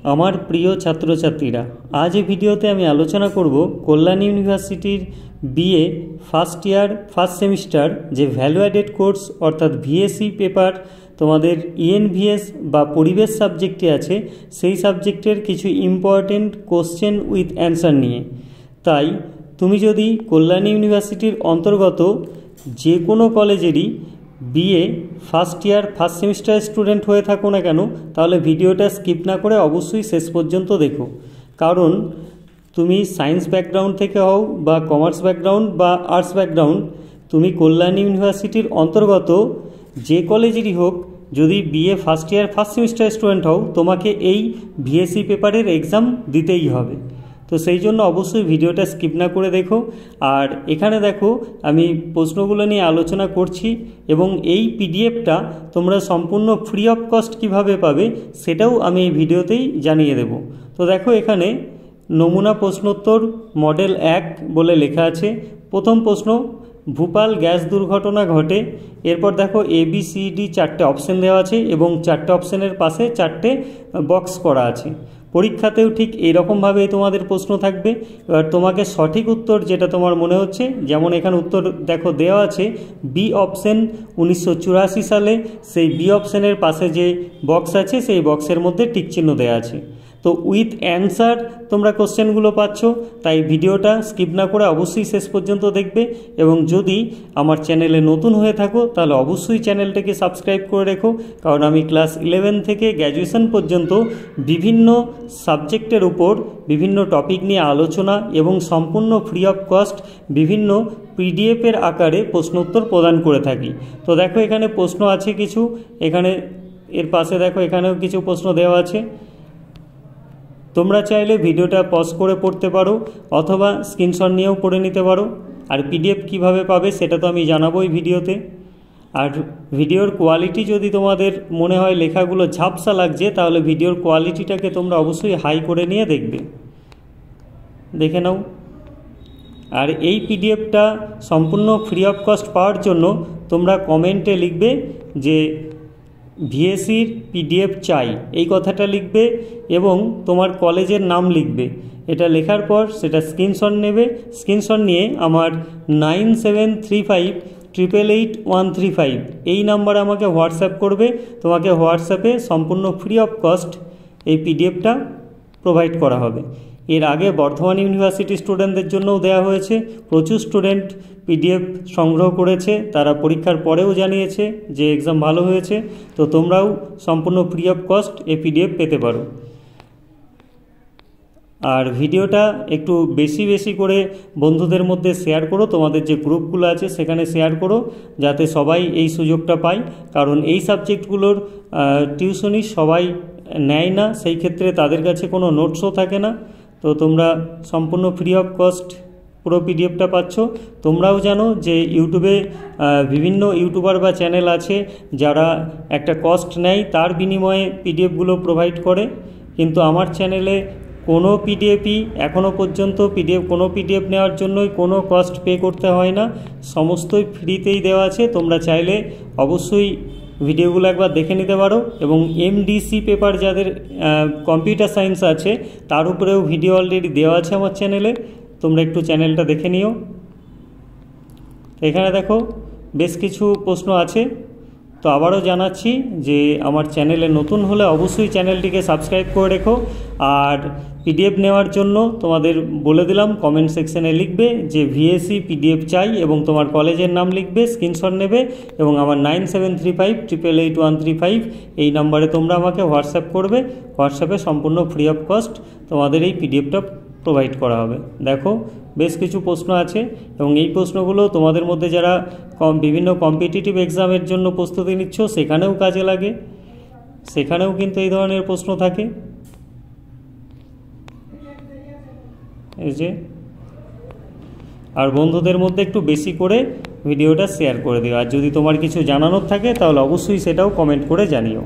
আমার প্রিয় ছাত্রছাত্রীরা, আজ এই ভিডিওতে আমি আলোচনা করব কল্যাণ ইউনিভার্সিটির BA first year first semester যে ভ্যালু অ্যাডেড কোর্স অর্থাৎ ভিএসি পেপার তোমাদের ইএনভিএস বা পরিবেশ সাবজেক্টে আছে, সেই সাবজেক্টের কিছু ইম্পর্টেন্ট কোশ্চেন উইথ অ্যান্সার নিয়ে। তাই তুমি যদি কল্যাণ ইউনিভার্সিটির অন্তর্গত যে কোনো কলেজেরই BA first year first semester student হয়ে থাকো না কেন, তাহলে ভিডিওটা স্কিপ না করে অবশ্যই শেষ পর্যন্ত দেখো। কারণ তুমি সায়েন্স ব্যাকগ্রাউন্ড থেকে হও বা কমার্স ব্যাকগ্রাউন্ড বা আর্টস ব্যাকগ্রাউন্ড, তুমি কল্যাণ ইউনিভার্সিটির অন্তর্গত যে কলেজেরই হোক, যদি BA first year first semester student হও, তোমাকে এই ভিএসি পেপারের এক্সাম দিতেই হবে। তো সেই জন্য অবশ্যই ভিডিওটা স্কিপ না করে দেখো। আর এখানে দেখো আমি প্রশ্নগুলো নিয়ে আলোচনা করছি এবং এই পিডিএফটা তোমরা সম্পূর্ণ ফ্রি অফ কস্ট কীভাবে পাবে সেটাও আমি এই ভিডিওতেই জানিয়ে দেব। তো দেখো এখানে নমুনা প্রশ্নোত্তর মডেল 1 বলে লেখা আছে। প্রথম প্রশ্ন, ভূপাল গ্যাস দুর্ঘটনা ঘটে। এরপর দেখো ABCD 4টে অপশান দেওয়া আছে এবং 4টে অপশানের পাশে 4টে বক্স করা আছে। পরীক্ষাতেও ঠিক এইরকমভাবেই তোমাদের প্রশ্ন থাকবে। এবার তোমাকে সঠিক উত্তর যেটা তোমার মনে হচ্ছে, যেমন এখানে উত্তর দেখো দেওয়া আছে বি অপশান 1984 সালে, সেই বি অপশানের পাশে যে বক্স আছে সেই বক্সের মধ্যে টিক চিহ্ন দেওয়া আছে। তো উইথ অ্যান্সার তোমরা কোশ্চেনগুলো পাচ্ছ, তাই ভিডিওটা স্কিপ না করে অবশ্যই শেষ পর্যন্ত দেখবে। এবং যদি আমার চ্যানেলে নতুন হয়ে থাকো তাহলে অবশ্যই চ্যানেলটাকে সাবস্ক্রাইব করে রেখো, কারণ আমি ক্লাস 11 থেকে গ্র্যাজুয়েশন পর্যন্ত বিভিন্ন সাবজেক্টের উপর বিভিন্ন টপিক নিয়ে আলোচনা এবং সম্পূর্ণ ফ্রি অফ কস্ট বিভিন্ন পিডিএফের আকারে প্রশ্নোত্তর প্রদান করে থাকি। তো দেখো এখানে প্রশ্ন আছে কিছু, এখানে এর পাশে দেখো এখানেও কিছু প্রশ্ন দেওয়া আছে। তোমরা চাইলে ভিডিওটা পজ করে পড়তে পারো অথবা স্ক্রিনশট নিয়েও পড়ে নিতে পারো। আর পিডিএফ কিভাবে পাবে সেটা তো আমি জানাবোই ভিডিওতে। আর ভিডিওর কোয়ালিটি যদি তোমাদের মনে হয় লেখাগুলো ঝাপসা লাগছে, তাহলে ভিডিওর কোয়ালিটিটাকে তোমরা অবশ্যই হাই করে নিয়ে দেখে নাও। আর এই পিডিএফটা সম্পূর্ণ ফ্রি অফ কস্ট পাওয়ার জন্য তোমরা কমেন্টে লিখবে যে ভিএসির পিডিএফ চাই, এই কথাটা লিখবে এবং তোমার কলেজের নাম লিখবে। এটা লেখার পর সেটা স্ক্রিনশট নেবে, স্ক্রিনশট নিয়ে আমার 9735888135 এই নাম্বারে আমাকে হোয়াটসঅ্যাপ করবে। তোমাকে হোয়াটসঅ্যাপে সম্পূর্ণ ফ্রি অফ কস্ট এই পিডিএফটা প্রোভাইড করা হবে। এর আগে বর্ধমান ইউনিভার্সিটি স্টুডেন্টদের জন্যও দেওয়া হয়েছে। প্রচুর স্টুডেন্ট পিডিএফ সংগ্রহ করেছে, তারা পরীক্ষার পরেও জানিয়েছে যে এক্সাম ভালো হয়েছে। তো তোমরাও সম্পূর্ণ ফ্রি অফ কস্ট এই পিডিএফ পেতে পারো। আর ভিডিওটা একটু বেশি করে বন্ধুদের মধ্যে শেয়ার করো, তোমাদের যে গ্রুপগুলো আছে সেখানে শেয়ার করো, যাতে সবাই এই সুযোগটা পায়। কারণ এই সাবজেক্টগুলোর টিউশনি সবাই নেয় না, সেই ক্ষেত্রে তাদের কাছে কোনো নোটসও থাকে না। তো তোমরা সম্পূর্ণ ফ্রি অফ কস্ট পুরো পিডিএফটা পাচ্ছ। তোমরাও জানো যে ইউটিউবে বিভিন্ন ইউটিউবার বা চ্যানেল আছে যারা একটা কস্ট নেয়, তার বিনিময়ে পিডিএফগুলো প্রোভাইড করে। কিন্তু আমার চ্যানেলে কোনো পিডিএফই এখনও পর্যন্ত কোনো পিডিএফ নেওয়ার জন্যই কোনো কস্ট পে করতে হয় না, সমস্তই ফ্রিতেই দেওয়া আছে। তোমরা চাইলে অবশ্যই ভিডিওগুলো একবার দেখে নিতে পারো। এবং এমডিসি পেপার যাদের কম্পিউটার সায়েন্স আছে তার উপরেও ভিডিও অলরেডি দেওয়া আছে আমার চ্যানেলে, তোমরা একটু চ্যানেলটা দেখে নিও। এখানে দেখো বেশ কিছু প্রশ্ন আছে। তো আবারও জানাচ্ছি যে আমার চ্যানেলে নতুন হলে অবশ্যই চ্যানেলটিকে সাবস্ক্রাইব করে রেখো। আর পিডিএফ নেওয়ার জন্য তোমাদের বলে দিলাম, কমেন্ট সেকশানে লিখবে যে ভিএসি পিডিএফ চাই এবং তোমার কলেজের নাম লিখবে, স্ক্রিনশট নেবে এবং আমার 9735888135 এই নাম্বারে তোমরা আমাকে হোয়াটসঅ্যাপ করবে। হোয়াটসঅ্যাপে সম্পূর্ণ ফ্রি অফ কস্ট তোমাদের এই পিডিএফটা প্রোভাইড করা হবে। দেখো বেশ কিছু প্রশ্ন আছে এবং এই প্রশ্নগুলো তোমাদের মধ্যে যারা বিভিন্ন কম্পিটিটিভ এক্সামের জন্য প্রস্তুতি নিচ্ছ সেখানেও কাজে লাগে, সেখানেও কিন্তু এই ধরনের প্রশ্ন থাকে। এই যে, আর বন্ধুদের মধ্যে একটু বেশি করে ভিডিওটা শেয়ার করে দিও। আর যদি তোমার কিছু জানানোর থাকে তাহলে অবশ্যই সেটাও কমেন্ট করে জানিও।